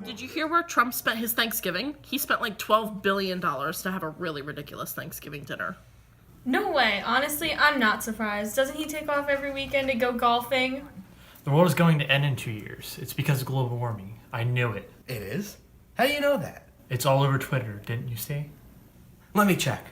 Did you hear where Trump spent his Thanksgiving? He spent like $12 billion to have a really ridiculous Thanksgiving dinner. No way. Honestly, I'm not surprised. Doesn't he take off every weekend to go golfing? The world is going to end in 2 years. It's because of global warming. I knew it. It is? How do you know that? It's all over Twitter, didn't you see? Let me check.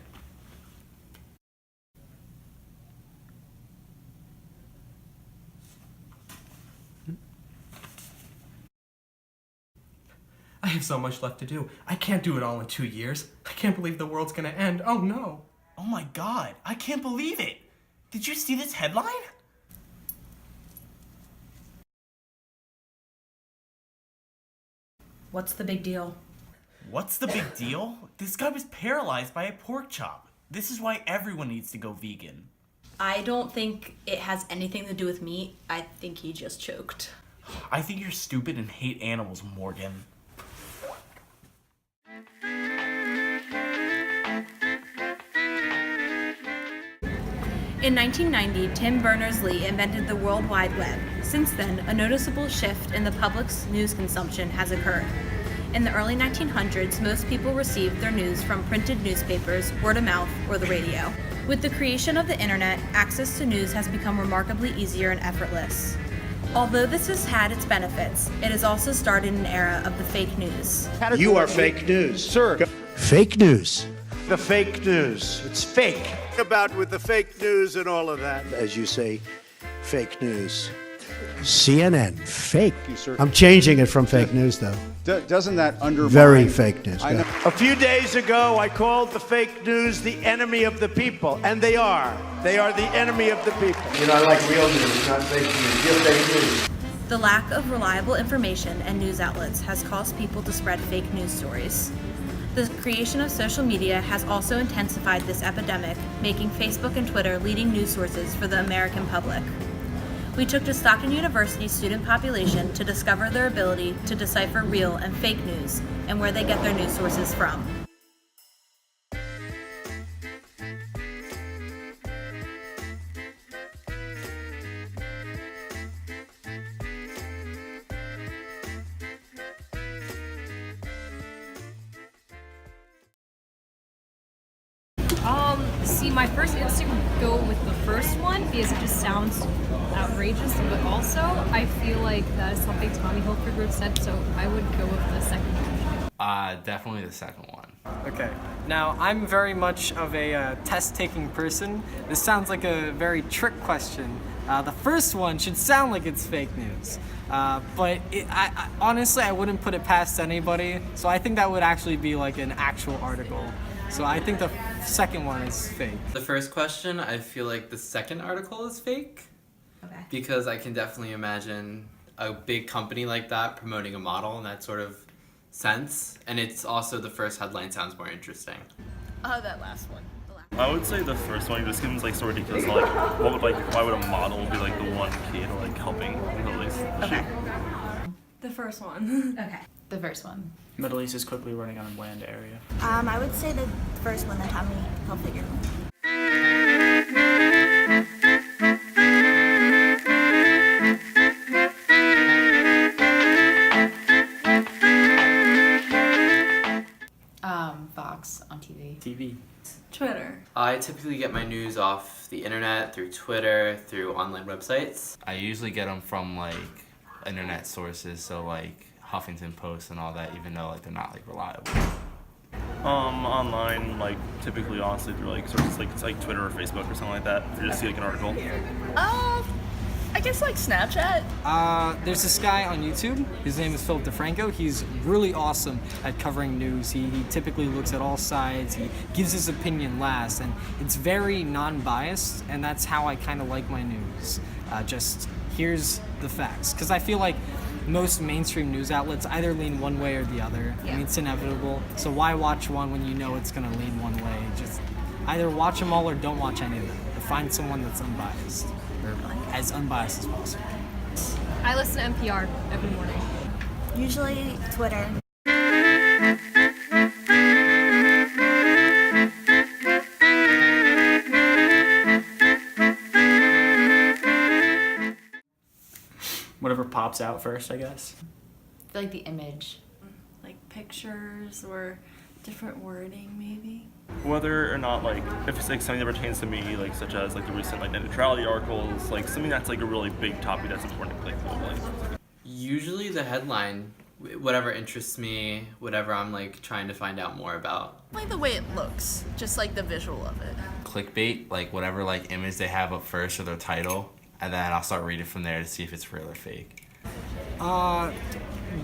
I have so much left to do. I can't do it all in 2 years. I can't believe the world's gonna end. Oh no. Oh my god, I can't believe it. Did you see this headline? What's the big deal? What's the big deal? This guy was paralyzed by a pork chop. This is why everyone needs to go vegan. I don't think it has anything to do with meat. I think he just choked. I think you're stupid and hate animals, Morgan. In 1990, Tim Berners-Lee invented the World Wide Web. Since then, a noticeable shift in the public's news consumption has occurred. In the early 1900s, most people received their news from printed newspapers, word of mouth, or the radio. With the creation of the internet, access to news has become remarkably easier and effortless. Although this has had its benefits, it has also started an era of the fake news. You are fake news. Sir. Fake news. The fake news. It's fake. About with the fake news and all of that. As you say, fake news. CNN, fake. I'm changing it from fake news, though. Doesn't that undermine... Very fake news. I know. A few days ago, I called the fake news the enemy of the people, and they are. They are the enemy of the people. You know, I like real news, not fake news. You're fake news. The lack of reliable information and news outlets has caused people to spread fake news stories. The creation of social media has also intensified this epidemic, making Facebook and Twitter leading news sources for the American public. We took to Stockton University's student population to discover their ability to decipher real and fake news and where they get their news sources from. See, my first instinct would go with the first one because it just sounds outrageous, but also I feel like that is something Tommy Hilfiger would have said, so I would go with the second one. Definitely the second one. Okay. Now, I'm very much of a test-taking person. This sounds like a very trick question. The first one should sound like it's fake news. But honestly, I wouldn't put it past anybody. So I think that would actually be like an actual article. So I think the second one is fake. The first question, I feel like the second article is fake. Okay. Because I can definitely imagine a big company like that promoting a model in that sort of sense. And it's also the first headline sounds more interesting. That last one. I would say the first one just seems like so ridiculous. Like, why would a model be like the one key to like helping the Middle East? Okay. The first one. Okay. The first one. Middle East is quickly running out of land area. I would say the first one, the Tommy Hilfiger one. Fox on TV. TV. Twitter. I typically get my news off the internet, through Twitter, through online websites. I usually get them from like internet sources, so like Huffington Post and all that, even though like they're not like reliable. Online, like typically honestly through like sources like it's like Twitter or Facebook or something like that. If you just see like an article. I guess like Snapchat. There's this guy on YouTube. His name is Philip DeFranco. He's really awesome at covering news. He typically looks at all sides. He gives his opinion last, and it's very non-biased, and that's how I kind of like my news. Just here's the facts, because I feel like most mainstream news outlets either lean one way or the other. Yeah. I mean, it's inevitable. So why watch one when you know it's going to lean one way? Just either watch them all or don't watch any of them. Or find someone that's unbiased, or as unbiased as possible. I listen to NPR every morning. Usually Twitter. pops out first, I guess. I feel like the image. Like pictures or different wording, maybe. Whether or not, like, if it's like something that pertains to me, like such as like the recent like net neutrality articles, like something that's like a really big topic that's important to click globally. Usually the headline, whatever interests me, whatever I'm like trying to find out more about. Like the way it looks, just like the visual of it. Clickbait, like whatever like image they have up first or their title, and then I'll start reading from there to see if it's real or fake.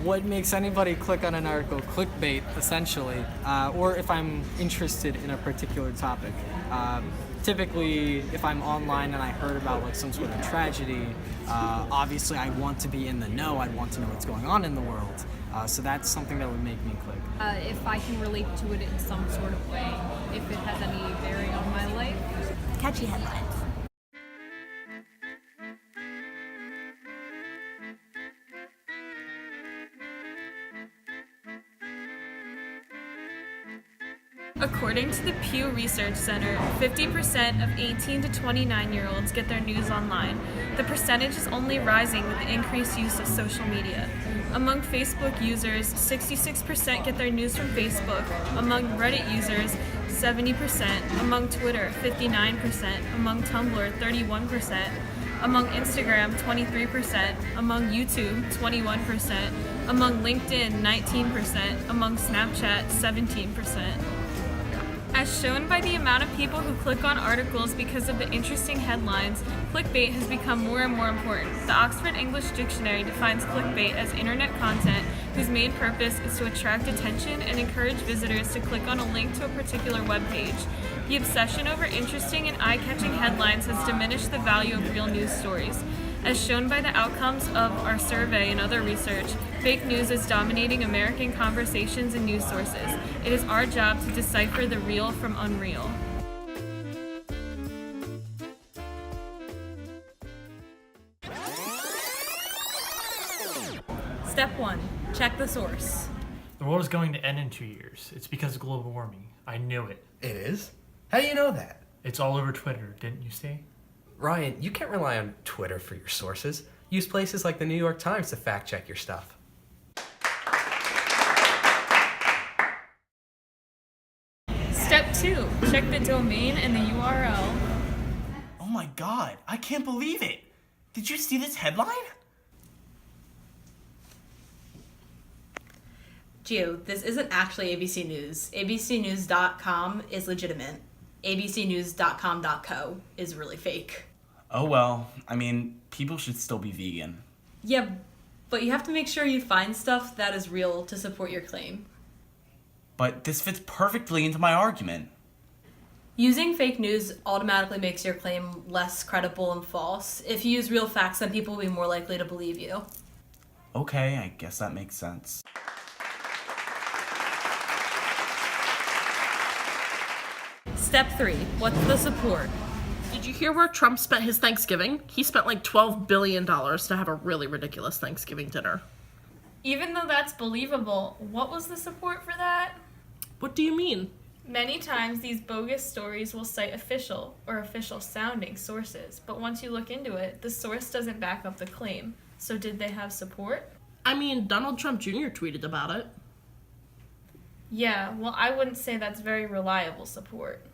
What makes anybody click on an article? Clickbait, essentially, or if I'm interested in a particular topic. Typically, if I'm online and I heard about like some sort of tragedy, obviously I want to be in the know. I'd want to know what's going on in the world. So that's something that would make me click. If I can relate to it in some sort of way, if it has any bearing on my life. Catchy headlines. According to the Pew Research Center, 50% of 18 to 29-year-olds get their news online. The percentage is only rising with the increased use of social media. Among Facebook users, 66% get their news from Facebook. Among Reddit users, 70%. Among Twitter, 59%. Among Tumblr, 31%. Among Instagram, 23%. Among YouTube, 21%. Among LinkedIn, 19%. Among Snapchat, 17%. As shown by the amount of people who click on articles because of the interesting headlines, clickbait has become more and more important. The Oxford English Dictionary defines clickbait as internet content whose main purpose is to attract attention and encourage visitors to click on a link to a particular web page. The obsession over interesting and eye-catching headlines has diminished the value of real news stories. As shown by the outcomes of our survey and other research, fake news is dominating American conversations and news sources. It is our job to decipher the real from unreal. Step 1. Check the source. The world is going to end in 2 years. It's because of global warming. I knew it. It is? How do you know that? It's all over Twitter, didn't you see? Ryan, you can't rely on Twitter for your sources. Use places like the New York Times to fact check your stuff. Step 2. Check the domain and the URL. Oh my god, I can't believe it! Did you see this headline? Gio, this isn't actually ABC News. abcnews.com is legitimate. abcnews.com.co is really fake. Oh well, I mean, people should still be vegan. Yeah, but you have to make sure you find stuff that is real to support your claim. But this fits perfectly into my argument. Using fake news automatically makes your claim less credible and false. If you use real facts, then people will be more likely to believe you. Okay, I guess that makes sense. Step 3. What's the support? Did you hear where Trump spent his Thanksgiving? He spent like $12 billion to have a really ridiculous Thanksgiving dinner. Even though that's believable, what was the support for that? What do you mean? Many times these bogus stories will cite official or official-sounding sources, but once you look into it, the source doesn't back up the claim. So did they have support? I mean, Donald Trump Jr. tweeted about it. Yeah, well, I wouldn't say that's very reliable support.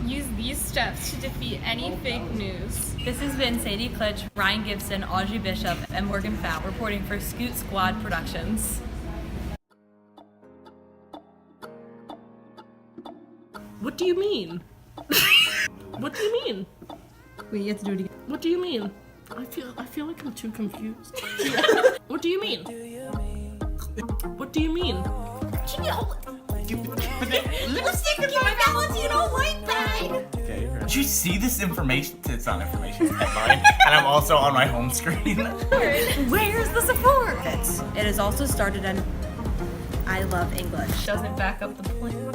Use these steps to defeat any fake news. This has been Sadie Klitsch, Ryan Gibson, Audrey Bishop, and Morgan Fow reporting for Scoot Squad Productions. What do you mean? What do you mean? Wait, you have to do it again. What do you mean? I feel like I'm too confused. What do you mean? What do you mean? Lipstick in my Valentino white bag! Did you see this information? It's not information, it's headline. And I'm also on my home screen. Where's the support? It is also started in I Love English. Doesn't back up the claim.